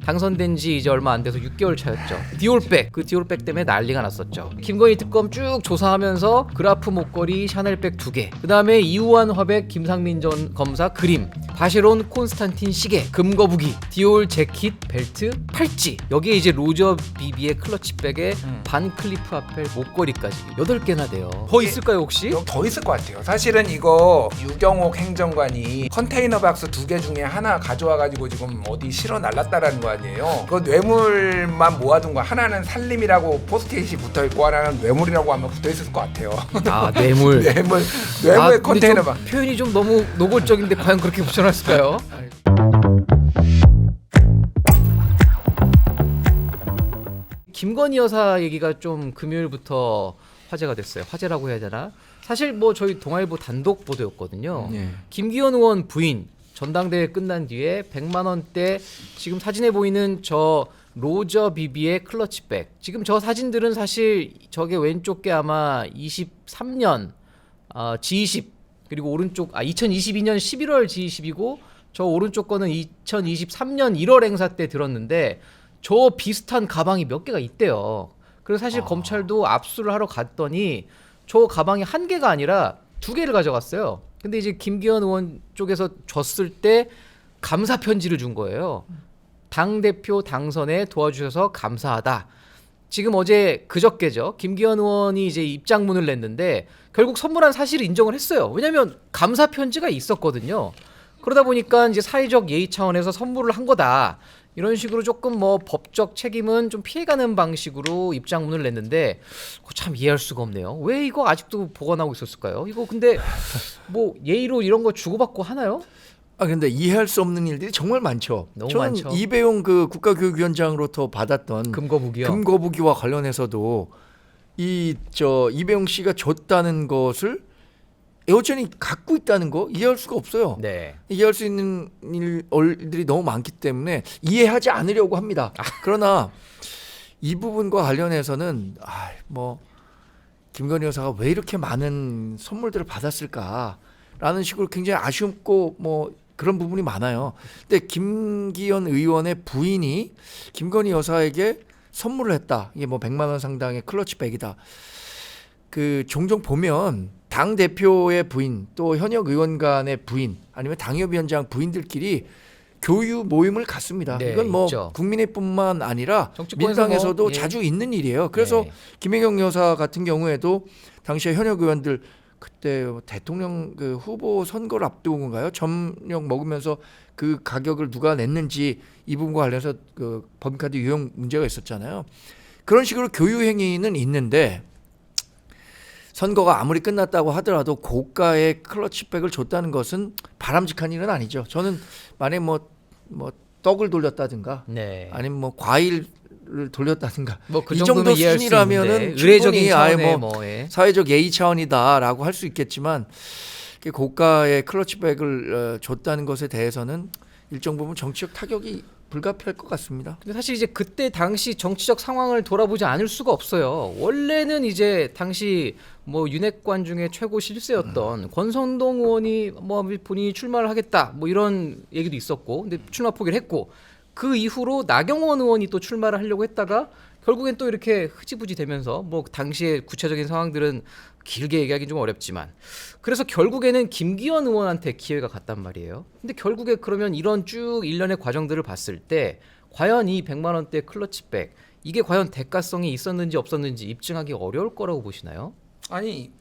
당선된 지 이제 얼마 안 돼서 6개월 차였죠. 디올백, 그 디올백 때문에 난리가 났었죠. 김건희 특검 쭉 조사하면서 그라프 목걸이 샤넬백 2개, 그 다음에 이우환 화백 김상민 전 검사 그림, 바쉐론 콘스탄틴 시계, 금거북이, 디올 재킷 벨트 팔찌, 여기에 이제 로저 비비의 클러치백에 반 클리프 앞에 목걸이까지 8개나 돼요. 더 있을까요 혹시? 더 있을 것 같아요. 사실은 이거 유경옥 행정관이 컨테이너 박스 2개 중에 하나 가져와가지고 지금 어디 실어 날랐다라는 거 아니에요. 그 뇌물만 모아둔 거, 하나는 살림이라고 포스트잇이 붙어있고 하나는 뇌물이라고 하면 붙어있을 것 같아요. 아 뇌물. 뇌물 컨테이너 박스. 표현이 좀 너무 노골적인데 과연 그렇게 붙여놨을까요? 김건희 여사 얘기가 좀 금요일부터 화제가 됐어요. 화제라고 해야 되나? 사실 뭐 저희 동아일보 단독 보도였거든요. 김기현 의원 부인 전당대회 끝난 뒤에 100만 원대 지금 사진에 보이는 저 로저 비비의 클러치백. 지금 저 사진들은 사실 저게 왼쪽 게 아마 23년 G20 그리고 오른쪽 2022년 11월 G20이고 저 오른쪽 거는 2023년 1월 행사 때 들었는데 저 비슷한 가방이 몇 개가 있대요. 그래서 사실 검찰도 압수를 하러 갔더니 저 가방이 한 개가 아니라 2개를 가져갔어요. 근데 이제 김기현 의원 쪽에서 줬을 때 감사 편지를 준 거예요. 당대표 당선에 도와주셔서 감사하다. 지금 어제 그저께죠. 김기현 의원이 이제 입장문을 냈는데 결국 선물한 사실을 인정을 했어요. 왜냐하면 감사 편지가 있었거든요. 그러다 보니까 이제 사회적 예의 차원에서 선물을 한 거다. 이런 식으로 조금 뭐 법적 책임은 좀 피해가는 방식으로 입장문을 냈는데 참 이해할 수가 없네요. 왜 이거 아직도 보관하고 있었을까요? 이거 근데 뭐 예의로 이런 거 주고받고 하나요? 근데 이해할 수 없는 일들이 정말 많죠. 너무 저는 많죠. 이배용 그 국가교육위원장으로부터 받았던 금거북이요. 금거북이와 관련해서도 이배용 씨가 줬다는 것을 여전히 갖고 있다는 거 이해할 수가 없어요. 네. 이해할 수 있는 일들이 너무 많기 때문에 이해하지 않으려고 합니다. 그러나 이 부분과 관련해서는 뭐 김건희 여사가 왜 이렇게 많은 선물들을 받았을까라는 식으로 굉장히 아쉽고 뭐 그런 부분이 많아요. 근데 김기현 의원의 부인이 김건희 여사에게 선물을 했다. 이게 뭐 100만 원 상당의 클러치백이다. 그 종종 보면 당 대표의 부인 또 현역 의원 간의 부인 아니면 당협위원장 부인들끼리 교유 모임을 갖습니다. 네, 이건 뭐 있죠. 국민의뿐만 아니라 정치권에서 민주당에서도 뭐, 예. 자주 있는 일이에요. 그래서 네. 김혜경 여사 같은 경우에도 당시에 현역 의원들 그때 대통령 그 후보 선거를 앞두고 건가요? 점력 먹으면서 그 가격을 누가 냈는지 이 부분과 관련해서 그 법인카드 유용 문제가 있었잖아요. 그런 식으로 교유 행위는 있는데 선거가 아무리 끝났다고 하더라도 고가의 클러치백을 줬다는 것은 바람직한 일은 아니죠. 저는 만약에 뭐 떡을 돌렸다든가 네. 아니면 뭐 과일을 돌렸다든가 뭐 그 이 정도 정도는 이해할 수 수준이라면은 있는데 의례적인 충분히 차원의 뭐 예. 사회적 예의 차원이다라고 할 수 있겠지만 고가의 클러치백을 줬다는 것에 대해서는 일정 부분 정치적 타격이 불가피할 것 같습니다. 근데 사실 이제 그때 당시 정치적 상황을 돌아보지 않을 수가 없어요. 원래는 이제 당시 뭐 윤핵관 중에 최고 실세였던 권성동 의원이 뭐 본인이 출마를 하겠다 뭐 이런 얘기도 있었고, 근데 출마 포기를 했고 그 이후로 나경원 의원이 또 출마를 하려고 했다가 결국엔 또 이렇게 흐지부지 되면서 뭐 당시의 구체적인 상황들은 길게 얘기하기 좀 어렵지만 그래서 결국에는 김기현 의원한테 기회가 갔단 말이에요. 근데 결국에 그러면 이런 쭉 일련의 과정들을 봤을 때 과연 이 100만 원대 클러치백 이게 과연 대가성이 있었는지 없었는지 입증하기 어려울 거라고 보시나요? 아니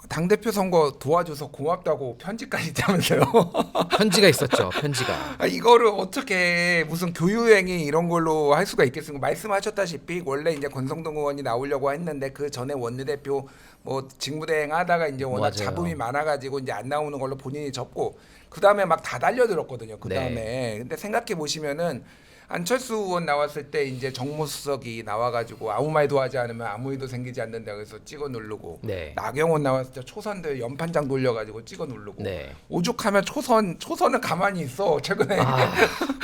당대표 선거 도와줘서 고맙다고 편지까지 있다면서요. 편지가 있었죠. 편지가. 이거를 어떻게 무슨 교유행위 이런 걸로 할 수가 있겠습니까? 말씀하셨다시피 원래 이제 권성동 의원이 나오려고 했는데 그 전에 원내대표 뭐 직무대행 하다가 이제 워낙 맞아요. 잡음이 많아가지고 이제 안 나오는 걸로 본인이 접고 그 다음에 막 다 달려들었거든요. 그 다음에 네. 근데 생각해 보시면은 안철수 의원 나왔을 때 이제 정무수석이 나와가지고 아무 말도 하지 않으면 아무 일도 생기지 않는다 그래서 찍어 누르고 네. 나경원 나왔을 때 초선들 연판장 돌려가지고 찍어 누르고 네. 오죽하면 초선은 가만히 있어 최근에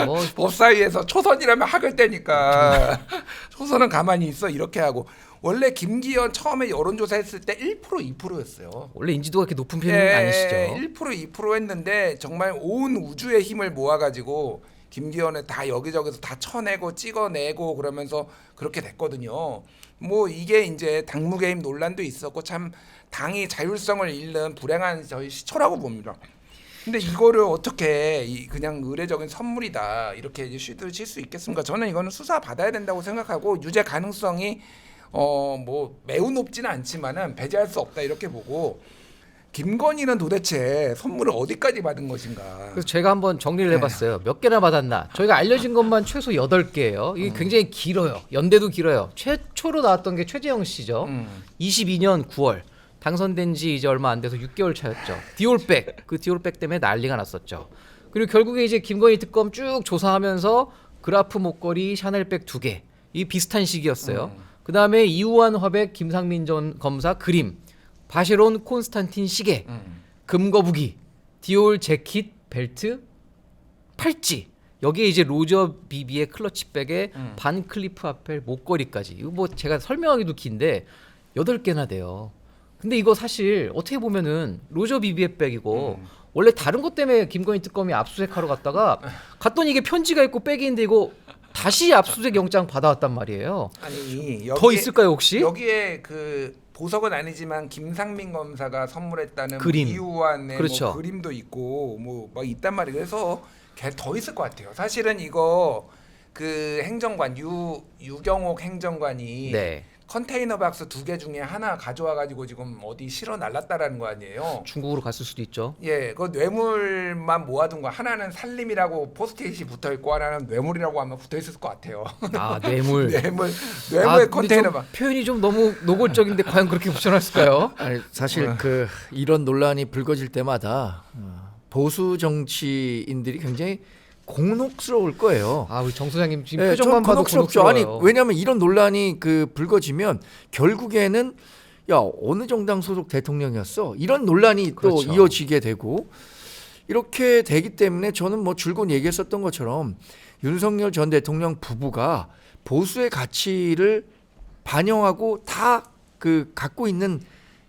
뭐 법사위에서 초선이라면 학을 때니까 초선은 가만히 있어 이렇게 하고 원래 김기현 처음에 여론조사 했을 때 1% 2%였어요. 원래 인지도가 그렇게 높은 편은 아니시죠. 1% 2% 했는데 정말 온 우주의 힘을 모아가지고 김기현을 다 여기저기서 다 쳐내고 찍어내고 그러면서 그렇게 됐거든요. 뭐 이게 이제 당무개입 논란도 있었고 참 당이 자율성을 잃는 불행한 저희 시초라고 봅니다. 근데 이거를 어떻게 그냥 의례적인 선물이다 이렇게 이제 쉴드를 칠 수 있겠습니까? 저는 이거는 수사 받아야 된다고 생각하고 유죄 가능성이 뭐 매우 높지는 않지만은 배제할 수 없다 이렇게 보고 김건희는 도대체 선물을 어디까지 받은 것인가? 그래서 제가 한번 정리를 해봤어요. 몇 개나 받았나? 저희가 알려진 것만 최소 8개예요. 이게 굉장히 길어요. 연대도 길어요. 최초로 나왔던 게 최재형 씨죠. 22년 9월 당선된 지 이제 얼마 안 돼서 6개월 차였죠. 디올백, 그 디올백 때문에 난리가 났었죠. 그리고 결국에 이제 김건희 특검 쭉 조사하면서 그라프 목걸이, 샤넬백 2개 이 비슷한 시기였어요. 그 다음에 이우환 화백, 김상민 전 검사 그림, 바쉐론 콘스탄틴 시계, 금거북이, 디올 재킷, 벨트, 팔찌. 여기에 이제 로저 비비의 클러치백에 반 클리프 아펠 목걸이까지. 이거 뭐 제가 설명하기도 긴데 8개나 돼요. 근데 이거 사실 어떻게 보면은 로저 비비의 백이고 원래 다른 것 때문에 김건희 특검이 압수수색하러 갔다가 갔더니 이게 편지가 있고 백인데 이거 다시 압수수색 영장 받아왔단 말이에요. 아니 더 있을까요 혹시? 여기에 그 보석은 아니지만 김상민 검사가 선물했다는 그림. 이후안에 그렇죠. 뭐 그림도 있고 뭐 막 있단 말이에요. 그래서 더 있을 것 같아요. 사실은 이거 그 행정관 유경옥 행정관이 네. 컨테이너 박스 2개 중에 하나 가져와 가지고 지금 어디 실어 날랐다라는 거 아니에요. 중국으로 갔을 수도 있죠. 예, 그 뇌물만 모아둔 거 하나는 살림이라고 포스트잇이 붙어 있고 하나는 뇌물이라고 하면 붙어 있을 것 같아요. 아 뇌물. 뇌물 근데 컨테이너 좀 박. 표현이 좀 너무 노골적인데 과연 그렇게 붙여놨을까요? 아니, 사실 그 이런 논란이 불거질 때마다 보수 정치인들이 굉장히 곤혹스러울 거예요. 아 우리 정 소장님 지금 네, 표정만 전 봐도 곤혹스럽죠. 곤혹스러워요. 아니 왜냐하면 이런 논란이 그 불거지면 결국에는 야 어느 정당 소속 대통령이었어 이런 논란이 그렇죠. 또 이어지게 되고 이렇게 되기 때문에 저는 뭐 줄곧 얘기했었던 것처럼 윤석열 전 대통령 부부가 보수의 가치를 반영하고 다 그 갖고 있는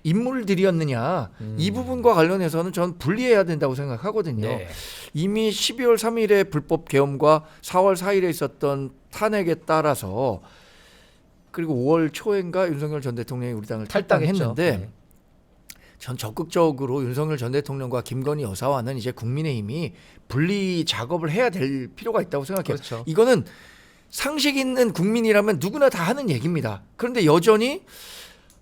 인물들이었느냐 이 부분과 관련해서는 저는 분리해야 된다고 생각하거든요. 네. 이미 12월 3일에 불법 계엄과 4월 4일에 있었던 탄핵에 따라서 그리고 5월 초인가 윤석열 전 대통령이 우리 당을 탈당했죠. 탈당했는데 네. 전 적극적으로 윤석열 전 대통령과 김건희 여사와는 이제 국민의힘이 분리 작업을 해야 될 필요가 있다고 생각해요. 그렇죠. 이거는 상식 있는 국민이라면 누구나 다 하는 얘기입니다. 그런데 여전히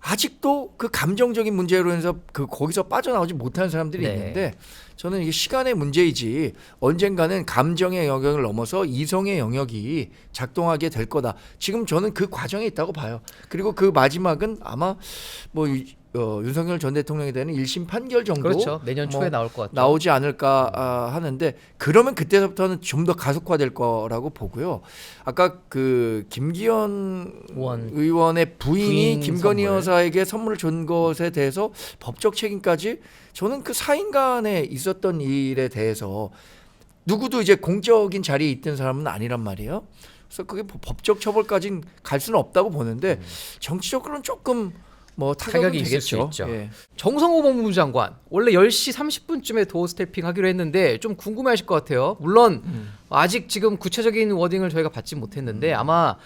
아직도 그 감정적인 문제로 해서 그 거기서 빠져나오지 못하는 사람들이 네. 있는데 저는 이게 시간의 문제이지 언젠가는 감정의 영역을 넘어서 이성의 영역이 작동하게 될 거다. 지금 저는 그 과정에 있다고 봐요. 그리고 그 마지막은 아마 뭐 윤석열 전 대통령에 대한 1심 판결 정도 그렇죠. 내년 초에 뭐 나올 것 같죠. 나오지 않을까 하는데 그러면 그때부터는 좀 더 가속화될 거라고 보고요. 아까 그 김기현 의원의 부인이 부인 김건희 선물. 여사에게 선물을 준 것에 대해서 법적 책임까지 저는 그 사인 간에 있었던 일에 대해서 누구도 이제 공적인 자리에 있던 사람은 아니란 말이에요. 그래서 그게 법적 처벌까지는 갈 수는 없다고 보는데 정치적으로는 조금 뭐 타격이 타격이 있을 수 되겠죠. 있죠. 예. 정성호 법무부 장관 원래 10시 30분쯤에 도어 스태핑 하기로 했는데 좀 궁금해하실 것 같아요. 물론 아직 지금 구체적인 워딩을 저희가 받지 못했는데 아마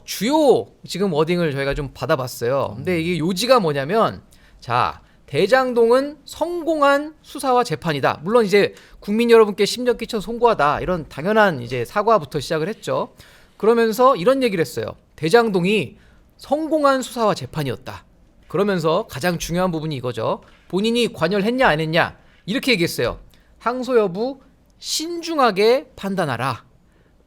주요 지금 워딩을 저희가 좀 받아봤어요. 근데 이게 요지가 뭐냐면 자 대장동은 성공한 수사와 재판이다. 물론 이제 국민 여러분께 심력 끼쳐 송구하다 이런 당연한 이제 사과부터 시작을 했죠. 그러면서 이런 얘기를 했어요. 대장동이 성공한 수사와 재판이었다. 그러면서 가장 중요한 부분이 이거죠. 본인이 관여를 했냐 안 했냐 이렇게 얘기했어요. 항소 여부 신중하게 판단하라.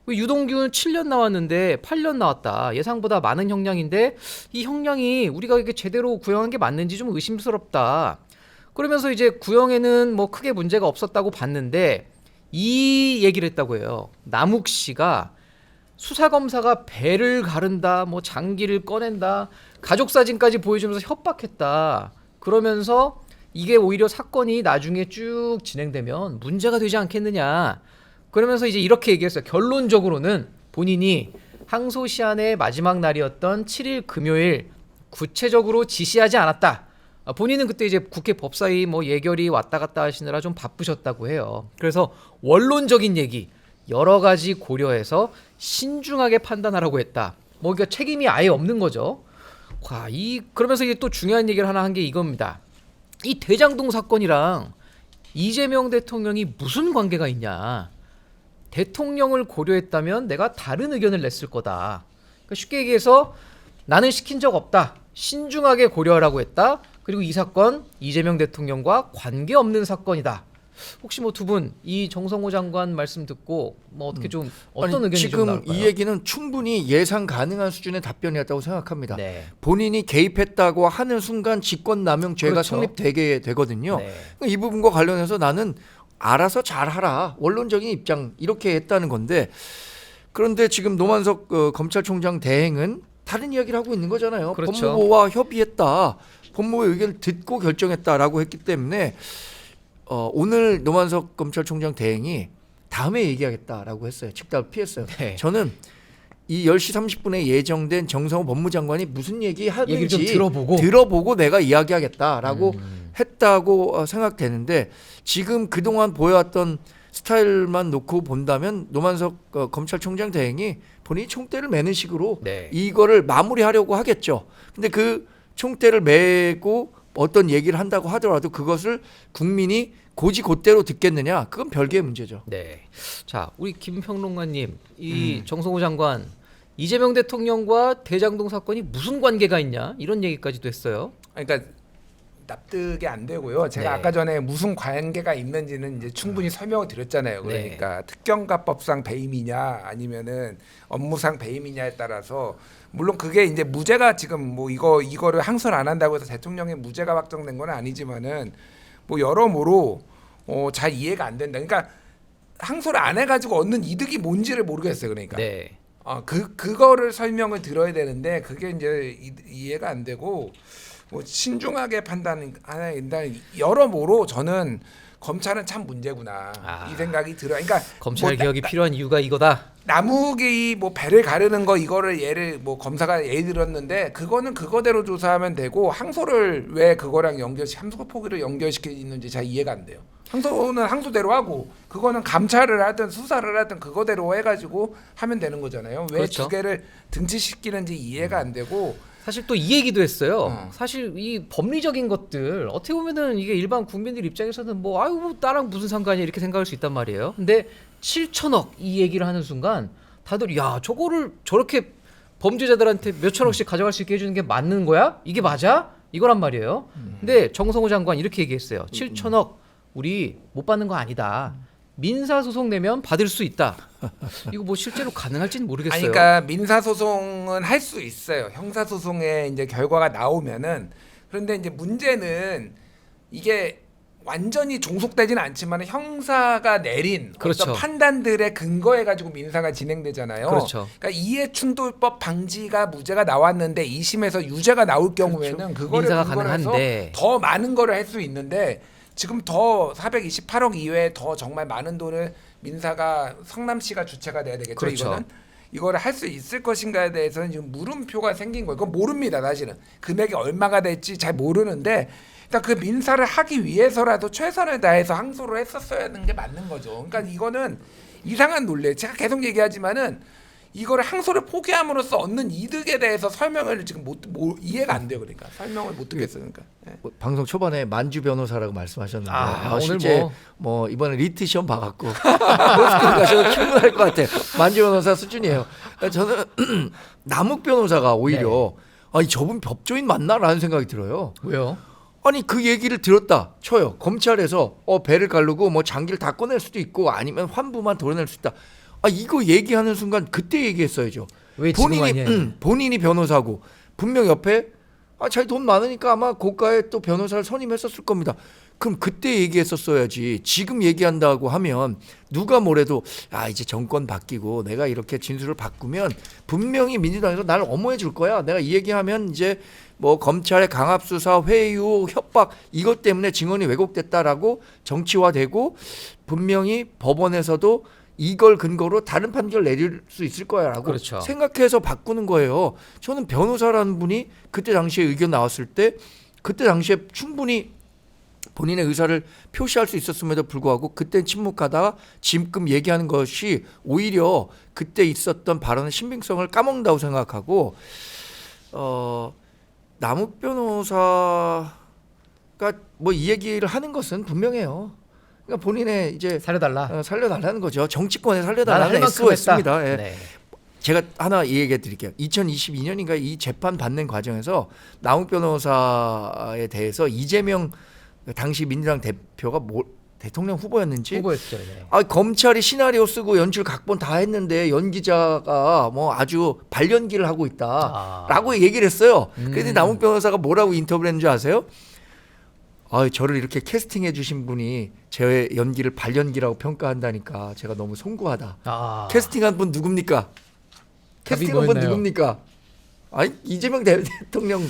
유동규는 7년 나왔는데 8년 나왔다. 예상보다 많은 형량인데 이 형량이 우리가 이게 제대로 구형한 게 맞는지 좀 의심스럽다. 그러면서 이제 구형에는 뭐 크게 문제가 없었다고 봤는데 이 얘기를 했다고 해요. 남욱 씨가 수사검사가 배를 가른다, 뭐 장기를 꺼낸다, 가족 사진까지 보여주면서 협박했다. 그러면서 이게 오히려 사건이 나중에 쭉 진행되면 문제가 되지 않겠느냐. 그러면서 이제 이렇게 얘기했어요. 결론적으로는 본인이 항소 시한의 마지막 날이었던 7일 금요일 구체적으로 지시하지 않았다. 본인은 그때 이제 국회 법사위 뭐 예결위 왔다 갔다 하시느라 좀 바쁘셨다고 해요. 그래서 원론적인 얘기. 여러 가지 고려해서 신중하게 판단하라고 했다. 뭐 그러니까 책임이 아예 없는 거죠. 와, 그러면서 이게 또 중요한 얘기를 하나 한 게 이겁니다. 이 대장동 사건이랑 이재명 대통령이 무슨 관계가 있냐. 대통령을 고려했다면 내가 다른 의견을 냈을 거다. 그러니까 쉽게 얘기해서 나는 시킨 적 없다. 신중하게 고려하라고 했다. 그리고 이 사건 이재명 대통령과 관계없는 사건이다. 혹시 뭐 두 분 이 정성호 장관 말씀 듣고 뭐 어떻게 좀 어떤 의견이 좀 나올까요? 지금 이 얘기는 충분히 예상 가능한 수준의 답변이었다고 생각합니다. 네. 본인이 개입했다고 하는 순간 직권남용죄가 그렇죠. 성립되게 되거든요. 네. 이 부분과 관련해서 나는 알아서 잘하라. 원론적인 입장 이렇게 했다는 건데 그런데 지금 노만석 검찰총장 대행은 다른 이야기를 하고 있는 거잖아요. 그렇죠. 법무부와 협의했다. 법무부의 의견을 듣고 결정했다라고 했기 때문에 오늘 노만석 검찰총장 대행이 다음에 얘기하겠다라고 했어요. 즉답을 피했어요. 네. 저는 이 10시 30분에 예정된 정성호 법무장관이 무슨 얘기를 얘기하는지 좀 들어보고 내가 이야기하겠다라고 했다고 생각되는데 지금 그동안 보여왔던 스타일만 놓고 본다면 노만석 검찰총장 대행이 본인이 총대를 매는 식으로 네. 이거를 마무리하려고 하겠죠. 근데 그 총대를 메고 어떤 얘기를 한다고 하더라도 그것을 국민이 고지곧대로 듣겠느냐 그건 별개의 문제죠. 네. 자, 우리 김평론가님, 이 정성호 장관 이재명 대통령과 대장동 사건이 무슨 관계가 있냐 이런 얘기까지도 했어요. 그러니까 납득이 안 되고요. 제가 네. 아까 전에 무슨 관계가 있는지는 이제 충분히 설명을 드렸잖아요. 그러니까 특경가법상 배임이냐 아니면은 업무상 배임이냐에 따라서 물론 그게 이제 무죄가 지금 뭐 이거를 항소를 안 한다고 해서 대통령의 무죄가 확정된 건 아니지만은 뭐 여러모로 잘 이해가 안 된다. 그러니까 항소를 안 해가지고 얻는 이득이 뭔지를 모르겠어요. 그러니까 네. 그거를 설명을 들어야 되는데 그게 이제 이해가 안 되고 뭐 신중하게 판단하나 일단 여러모로 저는 검찰은 참 문제구나 이 생각이 들어요. 그러니까 검찰 뭐 개혁이 필요한 이유가 이거다. 남욱이 뭐 배를 가르는 거 이거를 예를 뭐 검사가 예를 들었는데 그거는 그거대로 조사하면 되고 항소를 왜 그거랑 항소 포기를 연결시키는지 잘 이해가 안 돼요. 항소는 항소대로 하고 그거는 감찰을 하든 수사를 하든 그거대로 해가지고 하면 되는 거잖아요. 왜 그렇죠. 두 개를 등치시키는지 이해가 안 되고 사실 또 이 얘기도 했어요. 사실 이 법리적인 것들 어떻게 보면은 이게 일반 국민들 입장에서는 뭐 아유 뭐 나랑 무슨 상관이야 이렇게 생각할 수 있단 말이에요. 근데 7천억 이 얘기를 하는 순간 다들 야 저거를 저렇게 범죄자들한테 몇천억씩 가져갈 수 있게 해주는 게 맞는 거야? 이게 맞아? 이거란 말이에요. 근데 정성호 장관 이렇게 얘기했어요. 7천억 우리 못 받는 거 아니다. 민사소송 내면 받을 수 있다. 이거 뭐 실제로 가능할지는 모르겠어요. 아니, 그러니까 민사소송은 할 수 있어요. 형사소송에 이제 결과가 나오면은. 그런데 이제 문제는 이게 완전히 종속되지는 않지만 형사가 내린 그렇죠. 어떤 판단들의 근거해 가지고 민사가 진행되잖아요. 그렇죠. 그러니까 이해충돌법 방지가 무죄가 나왔는데 2심에서 유죄가 나올 경우에는 그거를 민사가 근거로 해서 가능한데. 더 많은 거를 할 수 있는데 지금 더 428억 이외에 더 정말 많은 돈을 민사가 성남시가 주체가 돼야 되겠죠. 그렇죠. 이거는 이거를 할 수 있을 것인가에 대해서는 지금 물음표가 생긴 거예요. 그건 모릅니다. 사실은 금액이 얼마가 될지 잘 모르는데 일단 그 민사를 하기 위해서라도 최선을 다해서 항소를 했었어야 하는 게 맞는 거죠. 그러니까 이거는 이상한 논리. 제가 계속 얘기하지만은 이거를 항소를 포기함으로써 얻는 이득에 대해서 설명을 지금 이해가 안 돼요. 그러니까 설명을 못 듣겠어요. 그러니까. 네. 방송 초반에 만주 변호사라고 말씀하셨는데 오늘 실제 뭐 이번에 리트 시험 봐갖고 로스쿨 가셔도 충분할 것 같아요. 만주 변호사 수준이에요. 저는 남욱 변호사가 오히려 아니 저분 법조인 맞나라는 생각이 들어요. 왜요? 아니 그 얘기를 들었다 쳐요. 검찰에서 배를 가르고 뭐 장기를 다 꺼낼 수도 있고 아니면 환부만 도려낼 수 있다. 이거 얘기하는 순간 그때 얘기했어야죠. 왜 지금 아니에요? 본인이 변호사고 분명 옆에 자기 돈 많으니까 아마 고가의 또 변호사를 선임했었을 겁니다. 그럼 그때 얘기했었어야지. 지금 얘기한다고 하면 누가 뭐래도 이제 정권 바뀌고 내가 이렇게 진술을 바꾸면 분명히 민주당에서 나를 엄호해 줄 거야. 내가 이 얘기하면 이제 뭐 검찰의 강압수사, 회유, 협박 이것 때문에 증언이 왜곡됐다라고 정치화되고 분명히 법원에서도 이걸 근거로 다른 판결 내릴 수 있을 거야라고 그렇죠. 생각해서 바꾸는 거예요. 저는 변호사라는 분이 그때 당시에 의견 나왔을 때 그때 당시에 충분히 본인의 의사를 표시할 수 있었음에도 불구하고 그때 침묵하다가 지금 얘기하는 것이 오히려 그때 있었던 발언의 신빙성을 까먹는다고 생각하고 남욱 변호사가 뭐 이 얘기를 하는 것은 분명해요. 그러니까 본인의 이제 살려달라. 살려달라는 거죠. 정치권에 난 살려달라는 할 만큼 SOS입니다. 했다. 예. 네. 제가 하나 얘기해 드릴게요. 2022년인가 이 재판 받는 과정에서 남욱 변호사에 대해서 이재명 당시 민주당 대표가 대통령 후보였는지 후보였죠. 네. 검찰이 시나리오 쓰고 연출 각본 다 했는데 연기자가 뭐 아주 발연기를 하고 있다라고 얘기를 했어요. 그런데 남욱 변호사가 뭐라고 인터뷰를 했는지 아세요? 저를 이렇게 캐스팅해 주신 분이 제 연기를 발연기라고 평가한다니까 제가 너무 송구하다. 캐스팅한 분 누굽니까? 캐스팅한 분 뭐였나요? 누굽니까? 이재명 대통령